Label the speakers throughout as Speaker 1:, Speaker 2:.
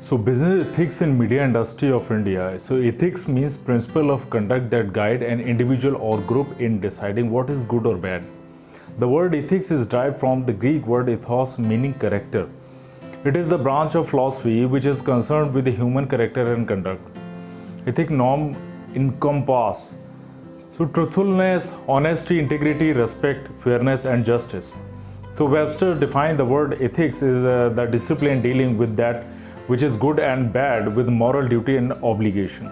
Speaker 1: So business ethics in media industry of India. So ethics means principle of conduct that guide an individual or group in deciding what is good or bad. The word ethics is derived from the Greek word ethos meaning character. It is the branch of philosophy which is concerned with the human character and conduct. Ethic norm encompass truthfulness, honesty, integrity, respect, fairness and justice. So Webster defined the word ethics is the discipline dealing with that which is good and bad with moral duty and obligation.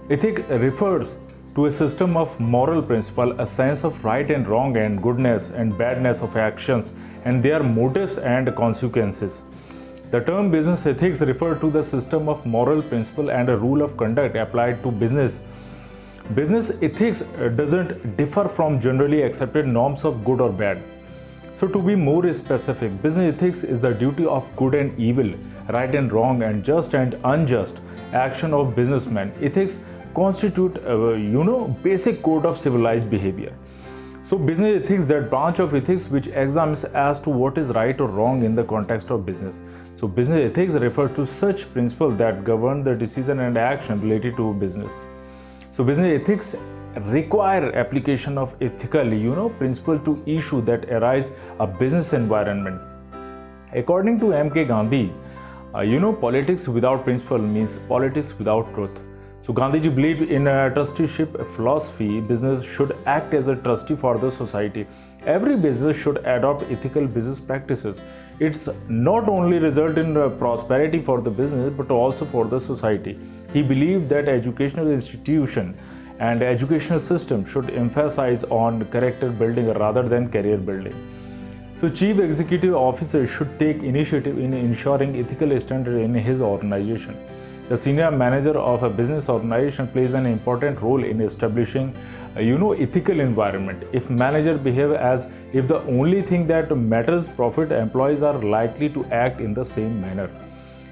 Speaker 1: Ethic refers to a system of moral principle, a sense of right and wrong and goodness and badness of actions and their motives and consequences. The term business ethics refers to the system of moral principle and a rule of conduct applied to business. Business ethics doesn't differ from generally accepted norms of good or bad. So to be more specific, business ethics is the duty of good and evil, right and wrong and just and unjust action of businessmen. Ethics constitute basic code of civilized behavior. So business ethics, that branch of ethics which examines as to what is right or wrong in the context of business. So business ethics refers to such principles that govern the decision and action related to business. So business ethics require application of ethical principle to issue that arise a business environment. According to M.K. Gandhi, politics without principle means politics without truth. So Gandhiji believed in a trusteeship philosophy. Business should act as a trustee for the society. Every business should adopt ethical business practices. It's not only result in prosperity for the business but also for the society. He believed that educational institution and educational system should emphasize on character building rather than career building. So chief executive officer should take initiative in ensuring ethical standards in his organization. The senior manager of a business organization plays an important role in establishing ethical environment. If manager behave as if the only thing that matters profit, employees are likely to act in the same manner.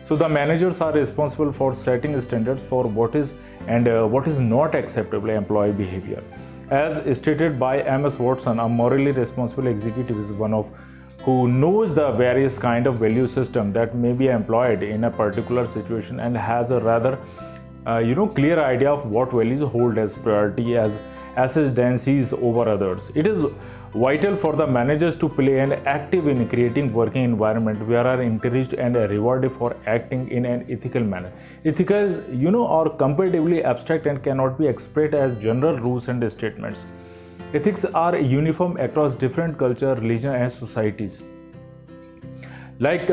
Speaker 1: So the managers are responsible for setting standards for what is and what is not acceptable employee behavior. As stated by M.S. Watson, a morally responsible executive is one of who knows the various kind of value system that may be employed in a particular situation and has a rather clear idea of what values hold as priority as ascendancies over others. It is vital for the managers to play an active in creating working environment where are encouraged and rewarded for acting in an ethical manner. Ethical are comparatively abstract and cannot be expressed as general rules and statements. Ethics are uniform across different culture, religion and societies. Like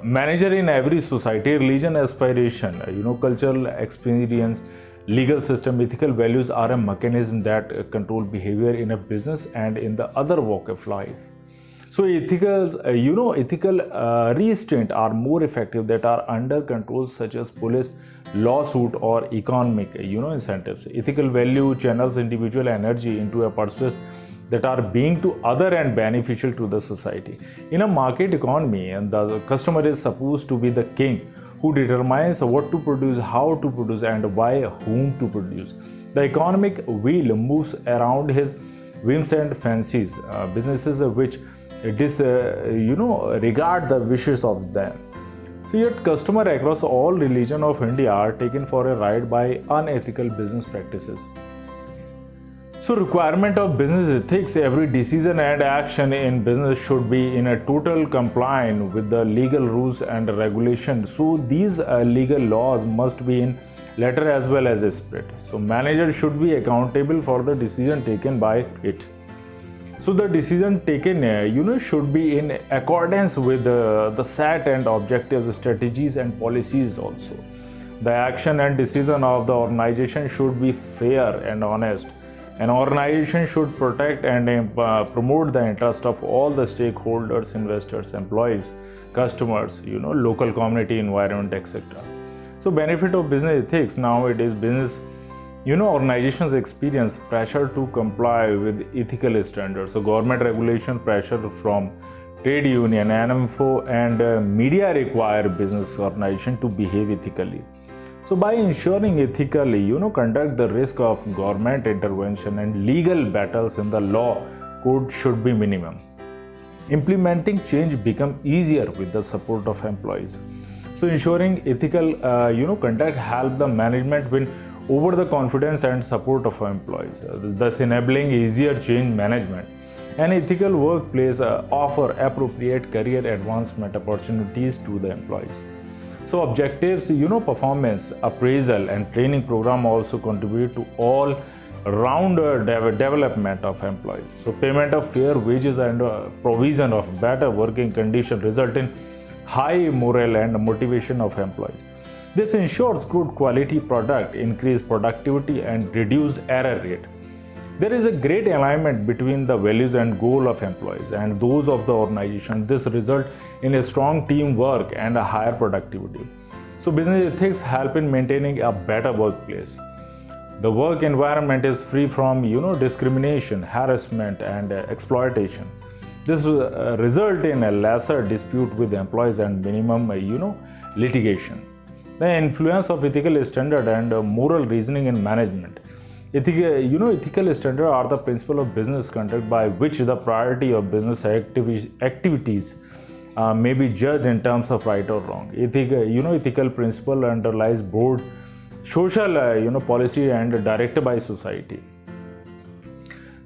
Speaker 1: manager in every society, religion, aspiration, cultural experience, legal system, ethical values are a mechanism that control behavior in a business and in the other walk of life. So ethical restraint are more effective that are under control such as police, lawsuit or economic incentives. Ethical value channels individual energy into a pursuit that are being to other and beneficial to the society. In a market economy, and the customer is supposed to be the king who determines what to produce, how to produce and by whom to produce. The economic wheel moves around his whims and fancies. Businesses which regard the wishes of them. So yet customer across all religion of India are taken for a ride by unethical business practices. So requirement of business ethics, every decision and action in business should be in a total compliance with the legal rules and regulations. So these legal laws must be in letter as well as spirit. So manager should be accountable for the decision taken by it. So the decision taken should be in accordance with the set and objectives, strategies and policies also. The action and decision of the organization should be fair and honest. An organization should protect and promote the interest of all the stakeholders, investors, employees, customers, local community, environment, etc. So benefit of business ethics, now it is business organizations experience pressure to comply with ethical standards. So government regulation, pressure from trade union, NMFO and media require business organization to behave ethically. So by ensuring ethically, conduct, the risk of government intervention and legal battles in the law code should be minimum. Implementing change become easier with the support of employees. So ensuring ethical conduct help the management win over the confidence and support of employees, thus enabling easier change management. An ethical workplace offer appropriate career advancement opportunities to the employees. So objectives, performance appraisal and training program also contribute to all round development of employees. So payment of fair wages and provision of better working conditions result in high morale and motivation of employees. This ensures good quality product, increased productivity and reduced error rate. There is a great alignment between the values and goal of employees and those of the organization. This result in a strong teamwork and a higher productivity. So business ethics help in maintaining a better workplace. The work environment is free from discrimination, harassment and exploitation. This result in a lesser dispute with employees and minimum litigation. The influence of ethical standard and moral reasoning in management. Ethical standards are the principle of business conduct by which the priority of business activities may be judged in terms of right or wrong. Ethical principle underlies board social policy and directed by society.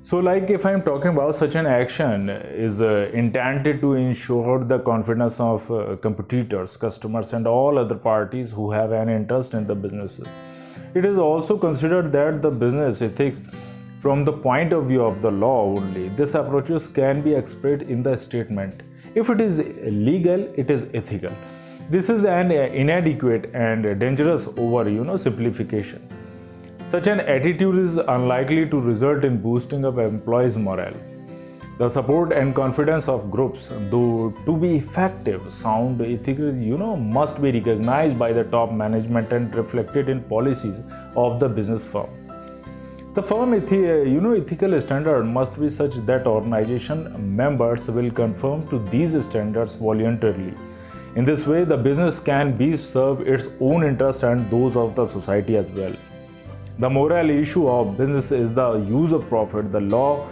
Speaker 1: So like if I'm talking about such an action is intended to ensure the confidence of competitors, customers and all other parties who have an interest in the business. It is also considered that the business ethics from the point of view of the law only. This approaches can be expressed in the statement. If it is legal, it is ethical. This is an inadequate and dangerous over simplification. Such an attitude is unlikely to result in boosting of employees' morale. The support and confidence of groups, though to be effective, sound ethics, must be recognized by the top management and reflected in policies of the business firm. The firm ethical standard must be such that organization members will conform to these standards voluntarily. In this way, the business can be serve its own interests and those of the society as well. The moral issue of business is the use of profit. The law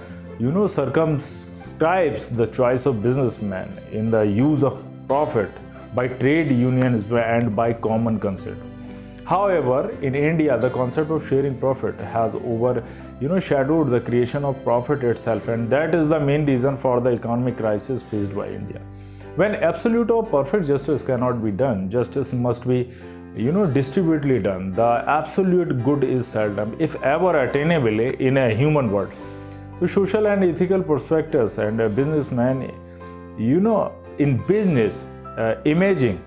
Speaker 1: circumscribes the choice of businessmen in the use of profit by trade unions and by common consent. However, in India, the concept of sharing profit has overshadowed the creation of profit itself, and that is the main reason for the economic crisis faced by India. When absolute or perfect justice cannot be done, justice must be distributedly done. The absolute good is seldom, if ever, attainable in a human world. So social and ethical perspectives and businessmen, in business, imaging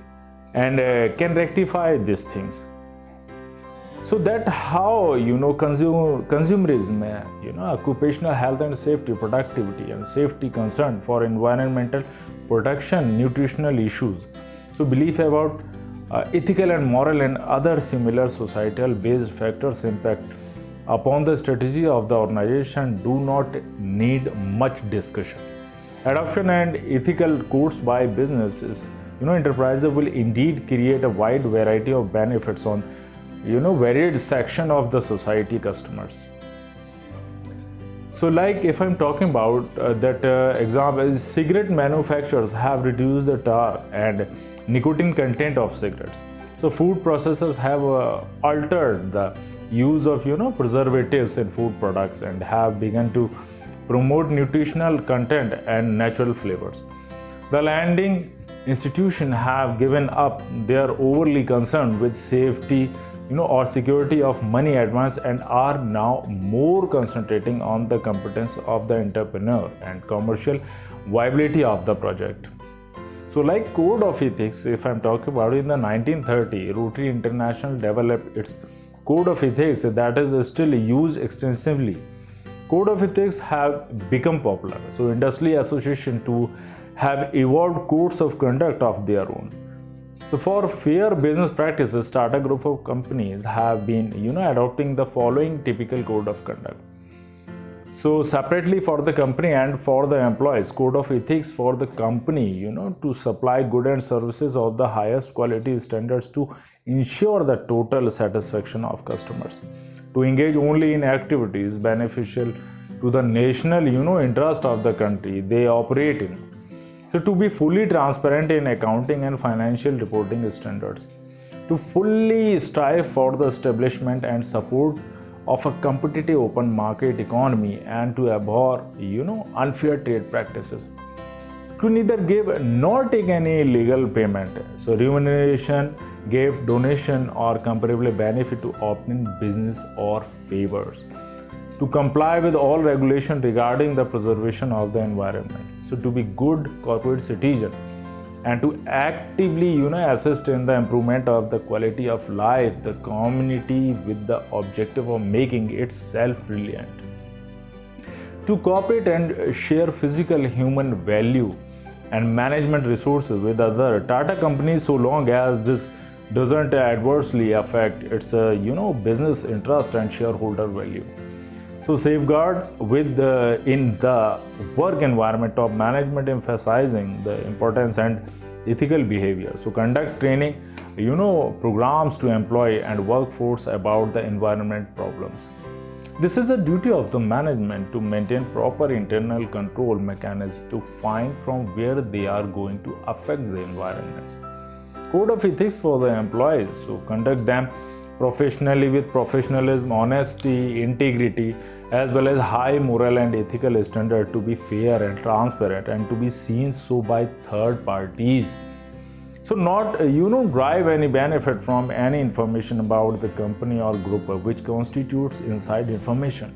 Speaker 1: and can rectify these things. So that how consumerism, occupational health and safety, productivity and safety concern for environmental protection, nutritional issues. So belief about ethical and moral and other similar societal based factors impact upon the strategy of the organization do not need much discussion. Adoption and ethical codes by businesses, enterprises will indeed create a wide variety of benefits on varied section of the society customers. So like if I'm talking about example, cigarette manufacturers have reduced the tar and nicotine content of cigarettes. So food processors have altered the use of preservatives in food products and have begun to promote nutritional content and natural flavors. The lending institutions have given up their overly concern with safety or security of money advance and are now more concentrating on the competence of the entrepreneur and commercial viability of the project. So like code of ethics, if I'm talking about in the 1930, Rotary International developed its code of ethics that is still used extensively. Code of ethics have become popular. So industry association too have evolved codes of conduct of their own. So for fair business practices, startup group of companies have been adopting the following typical code of conduct. So separately for the company and for the employees, code of ethics for the company, to supply goods and services of the highest quality standards to ensure the total satisfaction of customers, to engage only in activities beneficial to the national interest of the country they operate in, So to be fully transparent in accounting and financial reporting standards, to fully strive for the establishment and support of a competitive open market economy, and to abhor, unfair trade practices, to neither give nor take any legal payment, so remuneration, gift, donation, or comparable benefit to obtain business or favors, to comply with all regulation regarding the preservation of the environment, so to be good corporate citizen, and to actively assist in the improvement of the quality of life the community with the objective of making it self-reliant, to cooperate and share physical human value and management resources with other Tata companies, so long as this doesn't adversely affect its business interest and shareholder value. So safeguard in the work environment of management, emphasizing the importance and ethical behavior. So conduct training, programs to employee and workforce about the environment problems. This is a duty of the management to maintain proper internal control mechanism to find from where they are going to affect the environment. Code of ethics for the employees, so conduct them professionally with professionalism, honesty, integrity, as well as high moral and ethical standard, to be fair and transparent and to be seen so by third parties. So not drive any benefit from any information about the company or group which constitutes inside information.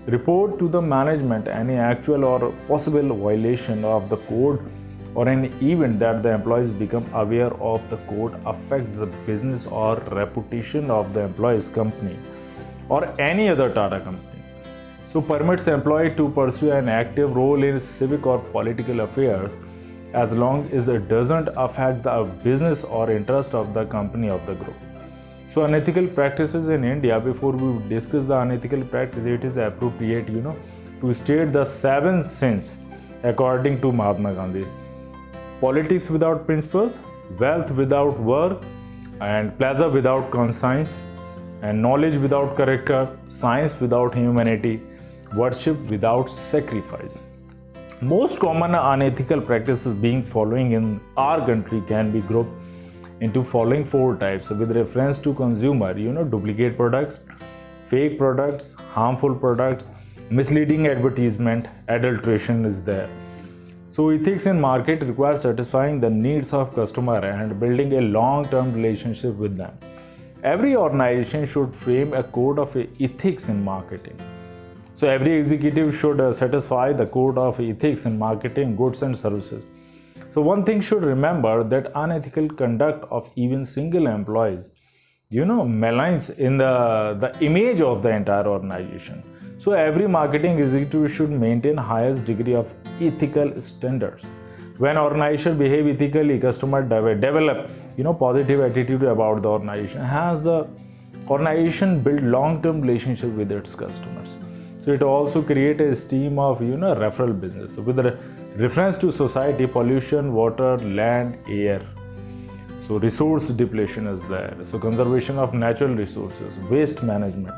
Speaker 1: Report to the management any actual or possible violation of the code or any event that the employees become aware of the code affect the business or reputation of the employee's company or any other Tata company. So permits employee to pursue an active role in civic or political affairs as long as it doesn't affect the business or interest of the company of the group. So unethical practices in India, before we discuss the unethical practice, it is appropriate to state the 7 sins according to Mahatma Gandhi. Politics without principles, wealth without work, and pleasure without conscience, and knowledge without character, science without humanity, worship without sacrifice. Most common unethical practices being following in our country can be grouped into following 4 types with reference to consumer, duplicate products, fake products, harmful products, misleading advertisement, adulteration is there. So ethics in market requires satisfying the needs of customer and building a long-term relationship with them. Every organization should frame a code of ethics in marketing. So every executive should satisfy the code of ethics in marketing goods and services. So one thing should remember that unethical conduct of even single employees, maligns in the image of the entire organization. So every marketing executive should maintain highest degree of ethical standards. When organization behave ethically, customer develop positive attitude about the organization. Has the organization build long-term relationship with its customers. So it also create a stream of referral business. So with reference to society, pollution, water, land, air. So resource depletion is there. So conservation of natural resources, waste management,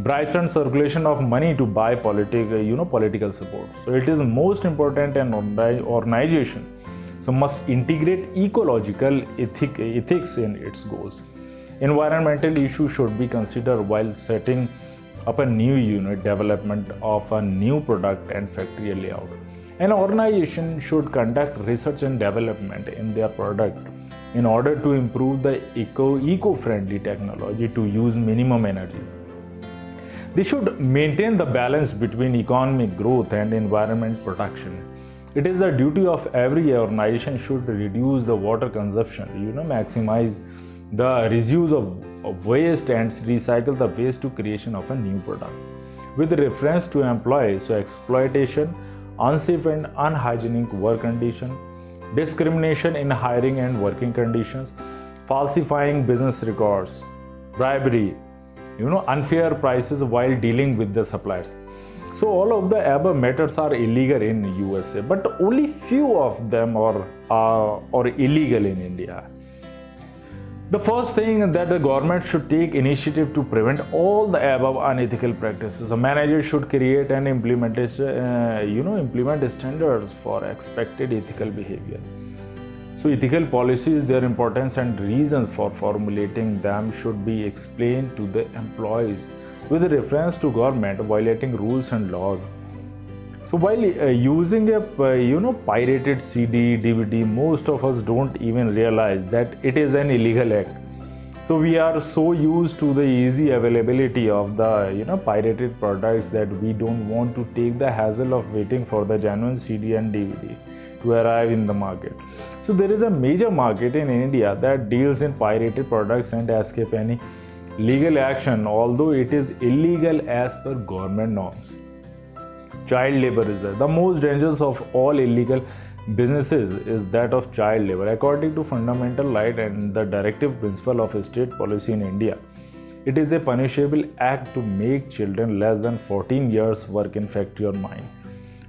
Speaker 1: bribe and circulation of money to buy political support. So it is most important an organization. So must integrate ecological ethics in its goals. Environmental issues should be considered while setting up a new unit, development of a new product and factory layout. An organization should conduct research and development in their product in order to improve the eco-friendly technology to use minimum energy. They should maintain the balance between economic growth and environment protection. It is the duty of every organization should reduce the water consumption, maximize the reuse of waste and recycle the waste to creation of a new product. With reference to employees, so exploitation, unsafe and unhygienic work condition, discrimination in hiring and working conditions, falsifying business records, bribery, unfair prices while dealing with the suppliers. So all of the above matters are illegal in USA, but only few of them are illegal in India. The first thing that the government should take initiative to prevent all the above unethical practices. A manager should create and implement standards for expected ethical behavior. So ethical policies, their importance and reasons for formulating them should be explained to the employees with reference to government violating rules and laws. So while using a pirated CD, DVD, most of us don't even realize that it is an illegal act. So we are so used to the easy availability of the pirated products that we don't want to take the hassle of waiting for the genuine CD and DVD to arrive in the market. So there is a major market in India that deals in pirated products and escape any legal action, although it is illegal as per government norms. Child labor is the most dangerous of all illegal businesses is that of child labor. According to fundamental right and the directive principle of state policy in India, it is a punishable act to make children less than 14 years work in factory or mine.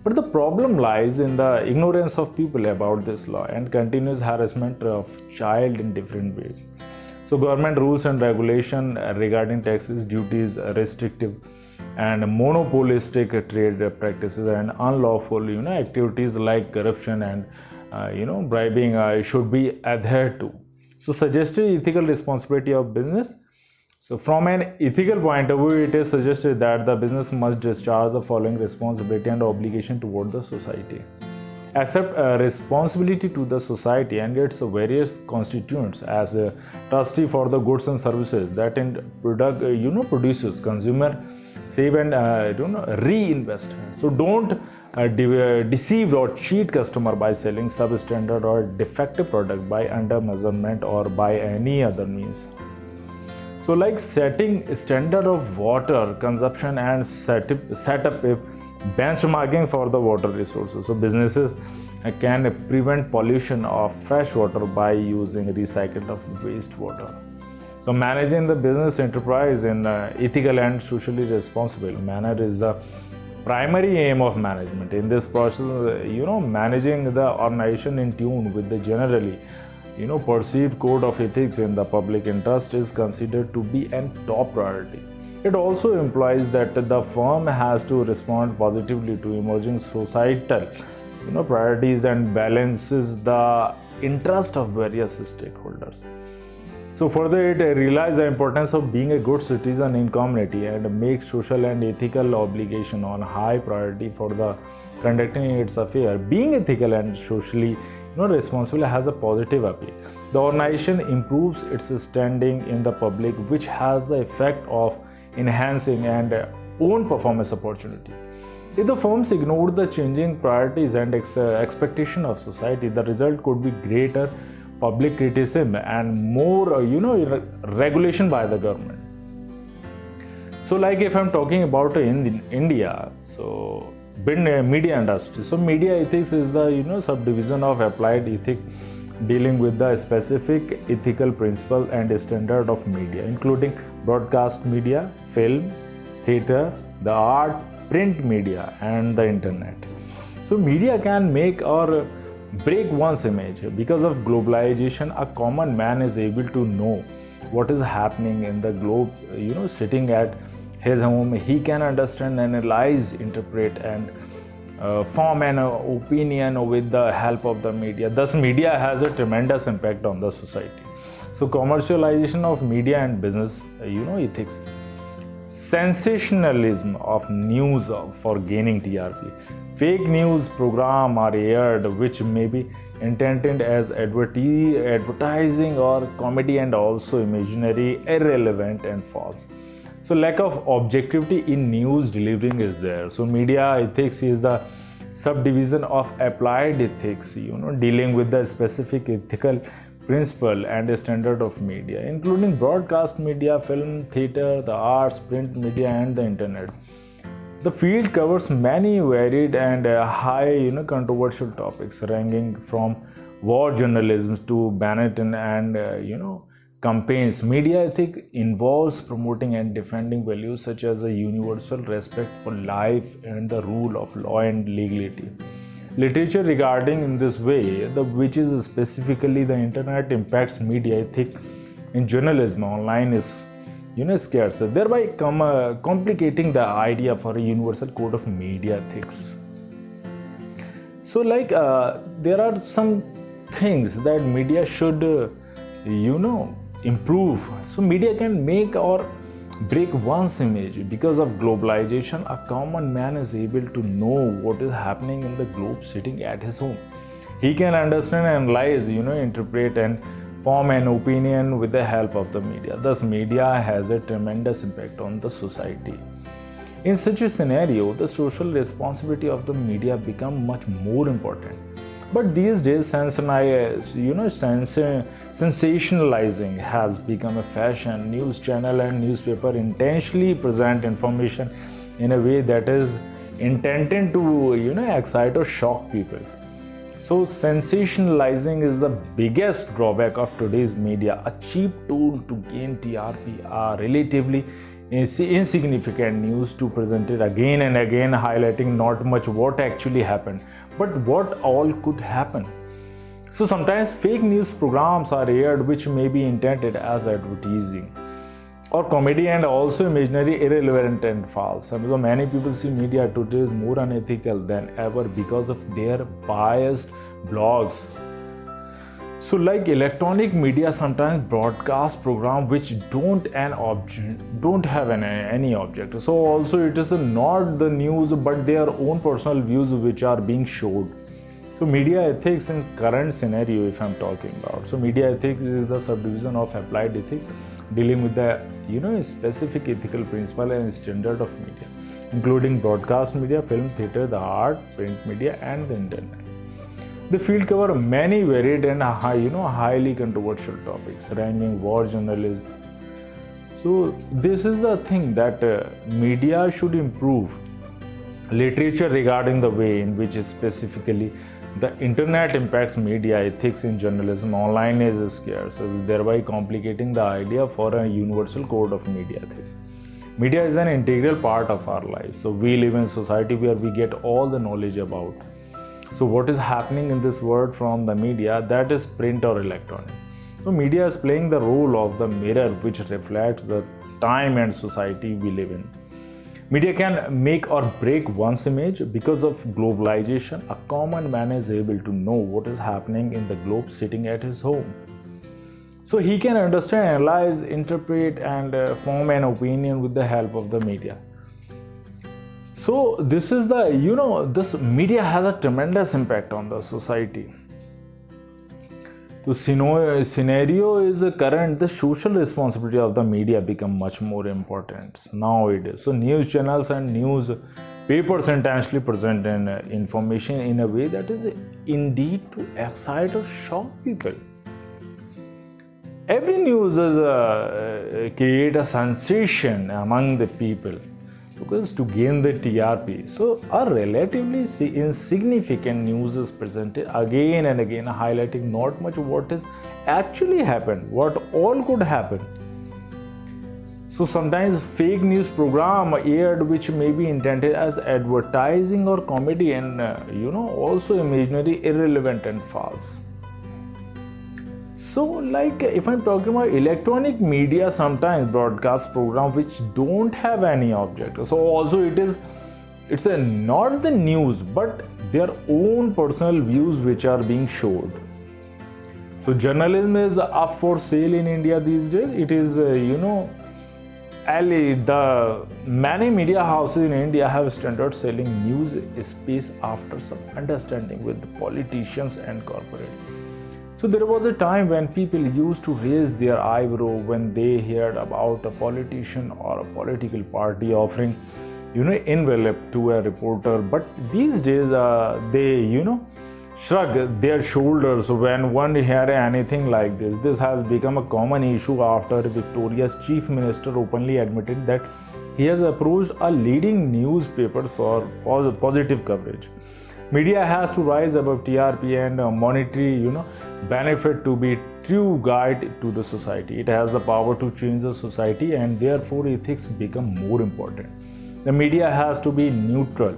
Speaker 1: But the problem lies in the ignorance of people about this law and continuous harassment of child in different ways. So government rules and regulation regarding taxes, duties, restrictive and monopolistic trade practices and unlawful activities like corruption and bribing should be adhered to. So suggested ethical responsibility of business. So from an ethical point of view, it is suggested that the business must discharge the following responsibility and obligation toward the society. Accept responsibility to the society and its various constituents as a trustee for the goods and services that produces, consumer, save and reinvest. So don't deceive or cheat customer by selling substandard or defective product by under measurement or by any other means. So like setting standard of water consumption and set up a benchmarking for the water resources. So businesses can prevent pollution of fresh water by using recycled of wastewater. So managing the business enterprise in ethical and socially responsible manner is the primary aim of management. In this process, managing the organization in tune with the generally perceived code of ethics in the public interest is considered to be a top priority. It also implies that the firm has to respond positively to emerging societal priorities and balances the interest of various stakeholders. So further, it realizes the importance of being a good citizen in community and makes social and ethical obligation on high priority for the conducting its affair. Being ethical and socially responsible has a positive appeal. The organization improves its standing in the public, which has the effect of enhancing and own performance opportunity. If the firms ignored the changing priorities and expectation of society, the result could be greater public criticism and more regulation by the government. So like if I'm talking about in India, so media industry. So media ethics is the subdivision of applied ethics dealing with the specific ethical principle and standard of media, including broadcast media, film, theater, the art, print media and the internet. So media can make or break one's image. Because of globalization, a common man is able to know what is happening in the globe, sitting at his home. He can understand, analyze, interpret and form an opinion with the help of the media. Thus media has a tremendous impact on the society. So commercialization of media and business ethics, sensationalism of news for gaining TRP. Fake news program are aired which may be intended as advertising or comedy and also imaginary, irrelevant and false. So lack of objectivity in news delivering is there. So media ethics is the subdivision of applied ethics, dealing with the specific ethical principle and standard of media, including broadcast media, film, theater, the arts, print media and the internet. The field covers many varied and high controversial topics ranging from war journalism to Benetton and campaigns. Media ethics involves promoting and defending values such as a universal respect for life and the rule of law and legality. Literature regarding in this way, which is specifically the internet, impacts media ethics in journalism online is scarce, thereby complicating the idea for a universal code of media ethics. So there are some things that media should improve. So media can make or break one's image. Because of globalization, a common man is able to know what is happening in the globe sitting at his home. He can understand, analyze, interpret and form an opinion with the help of the media. Thus media has a tremendous impact on the society. In such a scenario, the social responsibility of the media become much more important. But these days, sensationalizing has become a fashion. News channel and newspaper intentionally present information in a way that is intended to, excite or shock people. So sensationalizing is the biggest drawback of today's media, a cheap tool to gain TRP, relatively insignificant news to present it again and again, highlighting not much what actually happened, but what all could happen. So sometimes fake news programs are aired which may be intended as advertising or comedy and also imaginary, irrelevant and false. So many people see media today is more unethical than ever because of their biased blogs. So electronic media sometimes broadcast programs which don't have any object. So also it is not the news but their own personal views which are being showed. So media ethics in current scenario, if I'm talking about. So media ethics is the subdivision of applied ethics dealing with the specific ethical principle and standard of media, including broadcast media, film, theatre, the art, print media and the internet. The field cover many varied and highly controversial topics, ranging war journalism. So this is the thing that media should improve. Literature regarding the way in which specifically the internet impacts media ethics in journalism online is scarce, thereby complicating the idea for a universal code of media ethics. Media is an integral part of our life. So we live in a society where we get all the knowledge about. So what is happening in this world from the media, that is print or electronic. So media is playing the role of the mirror which reflects the time and society we live in. Media can make or break one's image. Because of globalization, a common man is able to know what is happening in the globe sitting at his home. So he can understand, analyze, interpret and form an opinion with the help of the media. So this is this media has a tremendous impact on the society. The scenario is current. The social responsibility of the media become much more important nowadays. So news channels and news papers intentionally present information in a way that is indeed to excite or shock people. Every news is create a sensation among the people because to gain the TRP. So a relatively insignificant news is presented again and again, highlighting not much what is actually happened, what all could happen. So sometimes fake news program aired which may be intended as advertising or comedy and also imaginary, irrelevant and false. So if I'm talking about electronic media, sometimes broadcast program which don't have any object. So also it's not the news but their own personal views which are being showed. So journalism is up for sale in India these days. It is the many media houses in India have started selling news space after some understanding with the politicians and corporate. So there was a time when people used to raise their eyebrow when they heard about a politician or a political party offering, envelope to a reporter. But these days, they, shrug their shoulders when one hear anything like this. This has become a common issue after Victoria's chief minister openly admitted that he has approached a leading newspaper for positive coverage. Media has to rise above TRP and monetary, benefit to be true guide to the society. It has the power to change the society and therefore ethics become more important. The media has to be neutral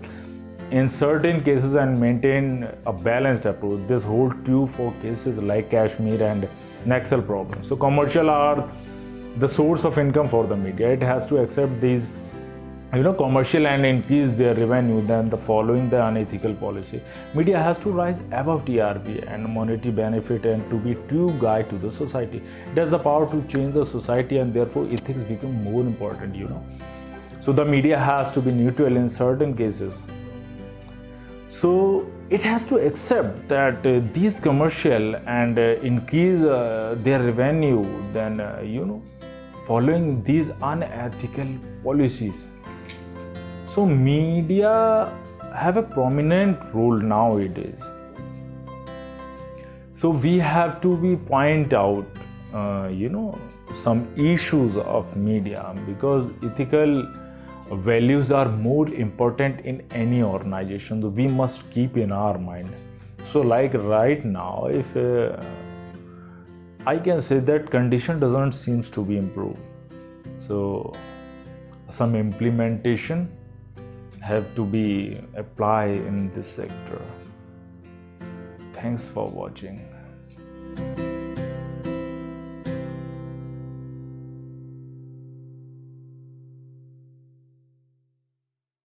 Speaker 1: in certain cases and maintain a balanced approach. This holds true for cases like Kashmir and Naxal problems. So commercial are the source of income for the media. It has to accept these commercial and increase their revenue than the following the unethical policy. Media has to rise above TRP and monetary benefit and to be true guide to the society. It has the power to change the society, and therefore ethics become more important. So the media has to be neutral in certain cases. So it has to accept that these commercial and increase their revenue than following these unethical policies. So media have a prominent role nowadays. So we have to be point out, some issues of media, because ethical values are more important in any organization. So we must keep in our mind. So like right now, if I can say that condition doesn't seems to be improved. So some implementation have to be applied in this sector. Thanks for watching.